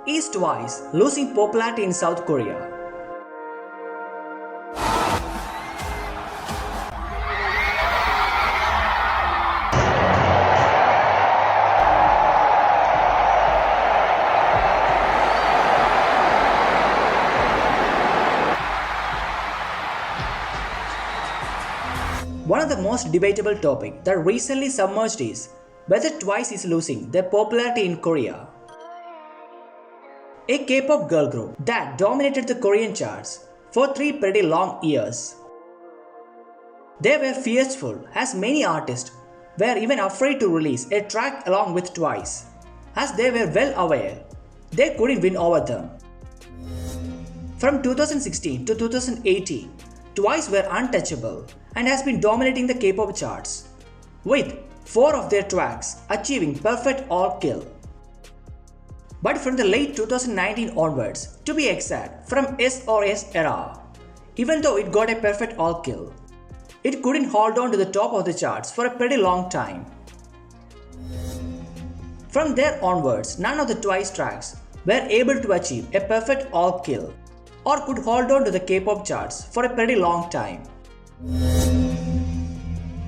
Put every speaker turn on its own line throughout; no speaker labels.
is TWICE losing popularity in South Korea? One of the most debatable topics that recently submerged is whether TWICE is losing their popularity in Korea. A K-pop girl group that dominated the Korean charts for 3 pretty long years. They were fearful as many artists were even afraid to release a track along with TWICE, as they were well aware they couldn't win over them. From 2016 to 2018, TWICE were untouchable and has been dominating the K-pop charts, with 4 of their tracks achieving perfect all-kill. But from the late 2019 onwards, to be exact, from SOS era, even though it got a perfect all-kill, it couldn't hold on to the top of the charts for a pretty long time. From there onwards, none of the TWICE tracks were able to achieve a perfect all-kill or could hold on to the K-pop charts for a pretty long time.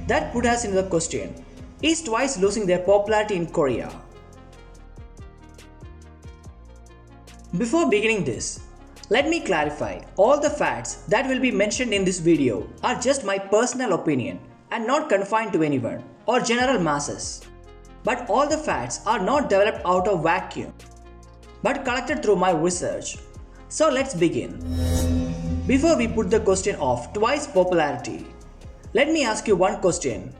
That put us into the question, is TWICE losing their popularity in Korea? Before beginning this, let me clarify, all the facts that will be mentioned in this video are just my personal opinion and not confined to anyone or general masses. But all the facts are not developed out of vacuum, but collected through my research. So let's begin. Before we put the question of TWICE popularity, let me ask you one question.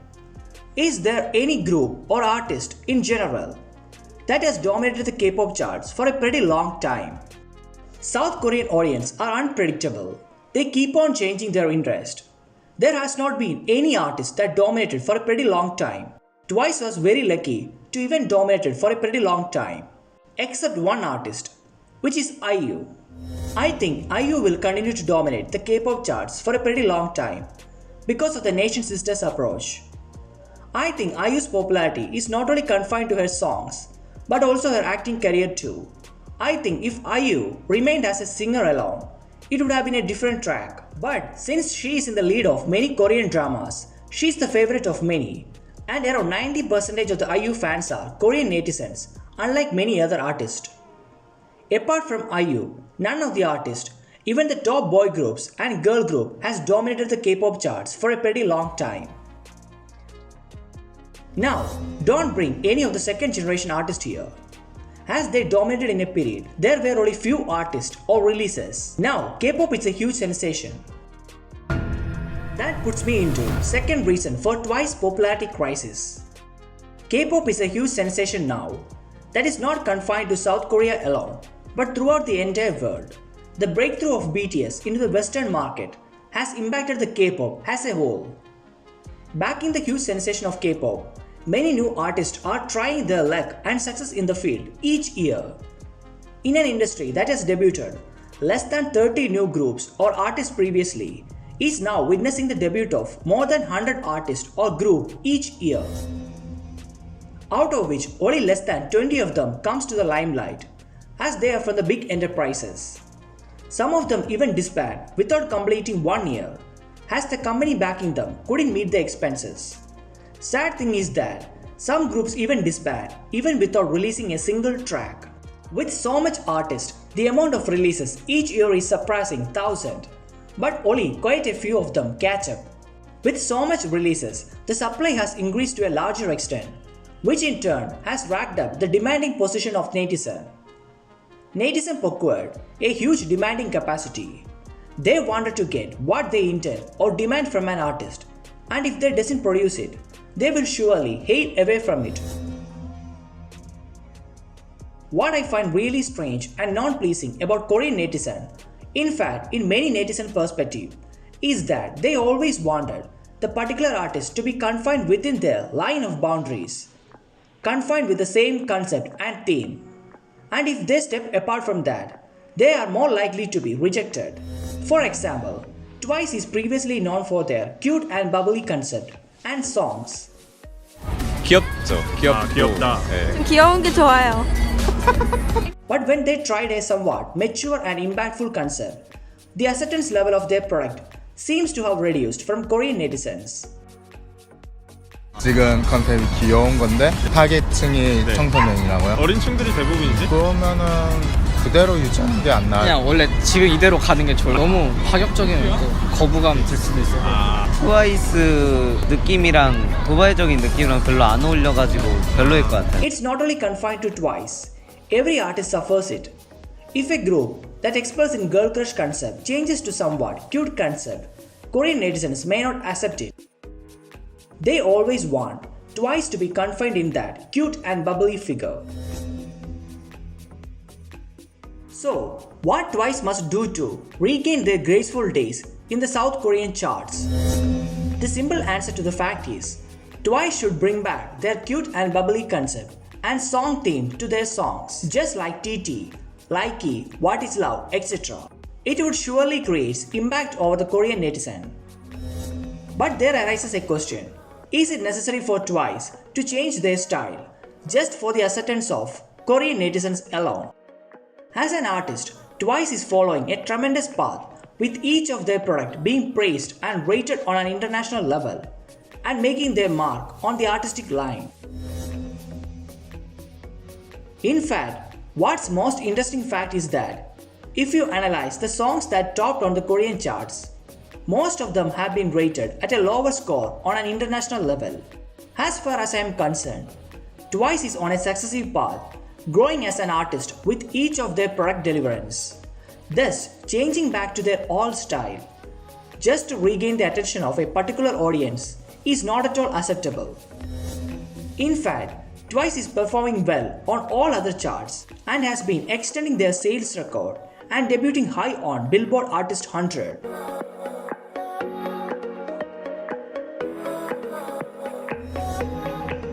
Is there any group or artist in general that has dominated the K-pop charts for a pretty long time? South Korean audiences are unpredictable. They keep on changing their interest. There has not been any artist that dominated for a pretty long time. TWICE was very lucky to even dominated for a pretty long time. Except one artist, which is IU. I think IU will continue to dominate the K-pop charts for a pretty long time because of the Nation Sisters approach. I think IU's popularity is not only confined to her songs, but also her acting career too. I think if IU remained as a singer alone, it would have been a different track. But since she is in the lead of many Korean dramas, she is the favorite of many, and around 90% of the IU fans are Korean netizens, unlike many other artists. Apart from IU, none of the artists, even the top boy groups and girl group, has dominated the K-pop charts for a pretty long time. Now, don't bring any of the second generation artists here. As they dominated in a period, there were only few artists or releases. Now, K-pop is a huge sensation. That puts me into second reason for TWICE popularity crisis. K-pop is a huge sensation now that is not confined to South Korea alone, but throughout the entire world. The breakthrough of BTS into the Western market has impacted the K-pop as a whole. Backing the huge sensation of K-pop, many new artists are trying their luck and success in the field each year. In an industry that has debuted less than 30 new groups or artists previously, is now witnessing the debut of more than 100 artists or groups each year, out of which only less than 20 of them comes to the limelight, as they are from the big enterprises. Some of them even disband without completing 1 year, as the company backing them couldn't meet the expenses. Sad thing is that some groups even disband even without releasing a single track. With so much artists, the amount of releases each year is surpassing 1,000, but only quite a few of them catch up. With so much releases, the supply has increased to a larger extent, which in turn has racked up the demanding position of netizen. Netizen procured a huge demanding capacity. They wanted to get what they intend or demand from an artist, and if they doesn't produce it, they will surely hate away from it. What I find really strange and non-pleasing about Korean netizen, in fact in many netizen perspective, is that they always wanted the particular artist to be confined within their line of boundaries, confined with the same concept and theme. And if they step apart from that, they are more likely to be rejected. For example, TWICE is previously known for their cute and bubbly concept and songs.
귀엽죠. 귀엽고.
귀엽다.
예.
좀 귀여운 게 좋아요.
But when they tried a somewhat mature and impactful concept, the acceptance level of their product seems to have reduced from Korean netizens.
지금 컨셉이 귀여운 건데 타겟층이 청소년이라고요?
어린 층들이 대부분이지?
그러면은 그대로 유지하는 게 안 나아요?
그냥 원래 지금 이대로 가는 게 좋아요. 너무 파격적인 또 거부감 들 수도 있어요.
트와이스 느낌이랑 도발적인 느낌이랑 별로 안 어울려가지고 별로일 것 같아요.
It's not only confined to Twice. Every artist suffers it. If a group that experts in girl crush concept changes to somewhat cute concept, Korean netizens may not accept it. They always want Twice to be confined in that cute and bubbly figure. So, what Twice must do to regain their graceful days in the South Korean charts? The simple answer to the fact is, Twice should bring back their cute and bubbly concept and song theme to their songs, just like TT, Likey, What is Love, etc. It would surely create impact over the Korean netizen. But there arises a question, is it necessary for Twice to change their style just for the acceptance of Korean netizens alone? As an artist, Twice is following a tremendous path with each of their product being praised and rated on an international level and making their mark on the artistic line. In fact, what's most interesting fact is that if you analyze the songs that topped on the Korean charts, most of them have been rated at a lower score on an international level. As far as I am concerned, Twice is on a successive path, growing as an artist with each of their product deliverance, thus changing back to their old style just to regain the attention of a particular audience is not at all acceptable. In fact, Twice is performing well on all other charts and has been extending their sales record and debuting high on Billboard Artist 100.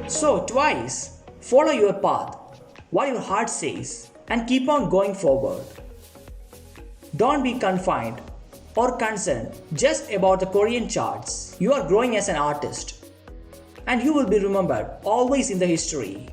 So Twice, follow your path, what your heart says, and keep on going forward. Don't be confined or concerned just about the Korean charts. You are growing as an artist, and you will be remembered always in the history.